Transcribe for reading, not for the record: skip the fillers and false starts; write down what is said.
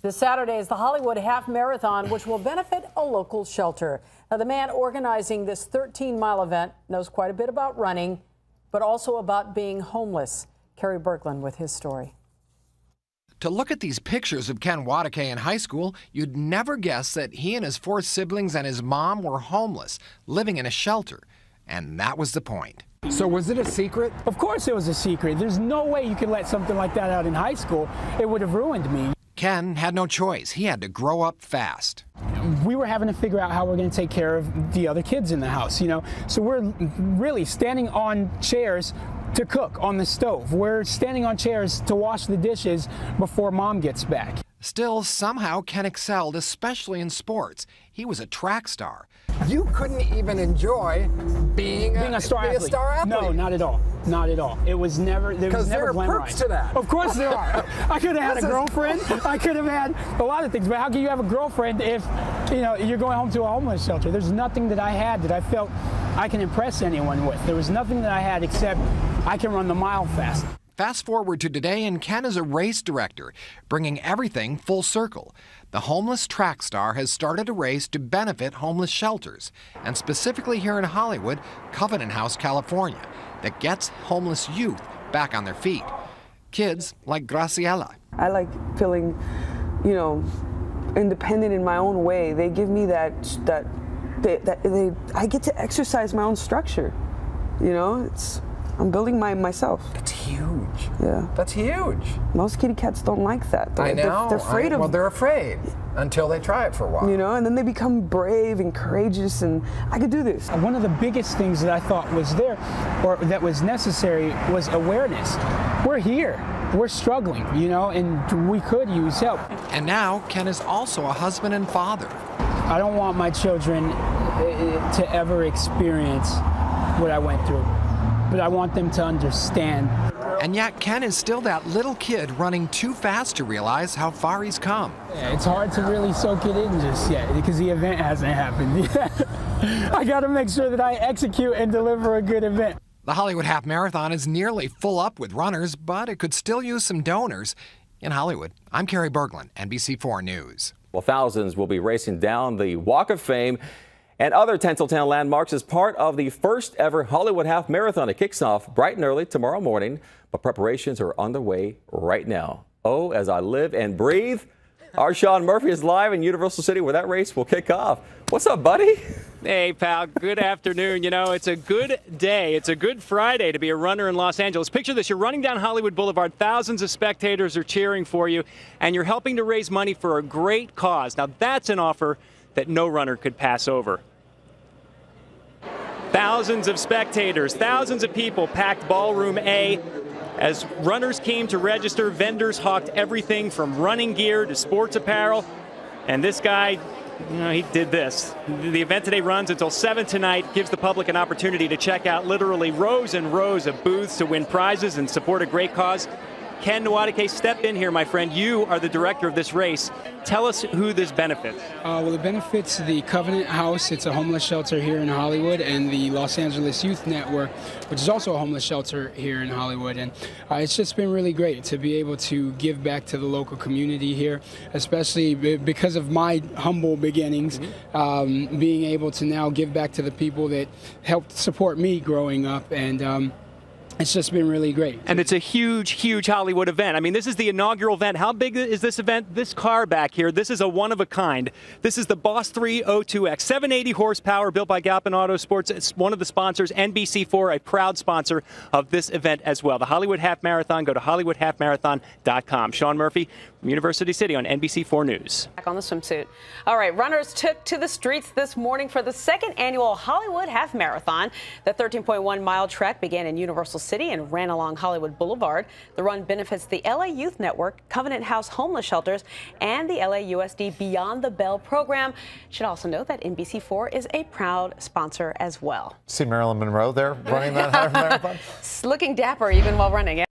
This Saturday is the Hollywood Half Marathon, which will benefit a local shelter. Now, the man organizing this 13-mile event knows quite a bit about running, but also about being homeless. Kerry Berglund with his story. To look at these pictures of Ken Nwadike in high school, you'd never guess that he and his 4 siblings and his mom were homeless, living in a shelter. And that was the point. So was it a secret? Of course it was a secret. There's no way you could let something like that out in high school. It would have ruined me. Ken had no choice. He had to grow up fast. We were having to figure out how we're going to take care of the other kids in the house, you know. So we're really standing on chairs to cook on the stove. We're standing on chairs to wash the dishes before mom gets back. Still, somehow Ken excelled, especially in sports. He was a track star. You couldn't even enjoy being a star athlete. No, not at all. Not at all. It was never. Because there are perks to that. Of course there are. I could have had a girlfriend. I could have had a lot of things. But how can you have a girlfriend if, you know, you're going home to a homeless shelter? There's nothing that I had that I felt I can impress anyone with. There was nothing that I had except I can run the mile fast. Fast forward to today, and Ken is a race director, bringing everything full circle. The homeless track star has started a race to benefit homeless shelters, and specifically here in Hollywood, Covenant House, California, that gets homeless youth back on their feet. Kids like Graciela. I like feeling, you know, independent in my own way. They give me I get to exercise my own structure. You know, I'm building myself. That's huge. Yeah. That's huge. Most kitty cats don't like that. I know. They're afraid of. Well, they're afraid until they try it for a while. You know, and then they become brave and courageous, and I could do this. One of the biggest things that I thought was there, or that was necessary, was awareness. We're here. We're struggling, you know, and we could use help. And now Ken is also a husband and father. I don't want my children to ever experience what I went through, but I want them to understand. And yet Ken is still that little kid running too fast to realize how far he's come. Yeah, it's hard to really soak it in just yet because the event hasn't happened yet. I got to make sure that I execute and deliver a good event. The Hollywood Half Marathon is nearly full up with runners, but it could still use some donors. In Hollywood, I'm Kerry Berglund, NBC4 News. Well, thousands will be racing down the Walk of Fame and other Tinseltown landmarks as part of the first ever Hollywood Half Marathon. It kicks off bright and early tomorrow morning, but preparations are underway right now. Oh, as I live and breathe, our Sean Murphy is live in Universal City where that race will kick off. What's up, buddy? Hey, pal. Good afternoon. You know, it's a good day. It's a good Friday to be a runner in Los Angeles. Picture this. You're running down Hollywood Boulevard. Thousands of spectators are cheering for you, and you're helping to raise money for a great cause. Now, that's an offer that no runner could pass over. Thousands of spectators, thousands of people packed Ballroom A. As runners came to register, vendors hawked everything from running gear to sports apparel. And this guy, you know, he did this. The event today runs until 7 tonight, gives the public an opportunity to check out literally rows and rows of booths to win prizes and support a great cause. Ken Nwadike, step in here, my friend. You are the director of this race. Tell us who this benefits. Well, it benefits the Covenant House. It's a homeless shelter here in Hollywood, and the Los Angeles Youth Network, which is also a homeless shelter here in Hollywood. And it's just been really great to be able to give back to the local community here, especially because of my humble beginnings, being able to now give back to the people that helped support me growing up. And it's just been really great. And it's a huge, huge Hollywood event. I mean, this is the inaugural event. How big is this event? This car back here, this is a one-of-a-kind. This is the Boss 302X, 780 horsepower, built by Galpin Autosports. It's one of the sponsors, NBC4, a proud sponsor of this event as well. The Hollywood Half Marathon, go to HollywoodHalfMarathon.com. Sean Murphy from University City on NBC4 News. Back on the swimsuit. All right, runners took to the streets this morning for the second annual Hollywood Half Marathon. The 13.1-mile trek began in Universal City and ran along Hollywood Boulevard. The run benefits the LA Youth Network, Covenant House Homeless Shelters, and the LAUSD Beyond the Bell program. Should also note that NBC4 is a proud sponsor as well. See Marilyn Monroe there running that half marathon? Looking dapper even while running.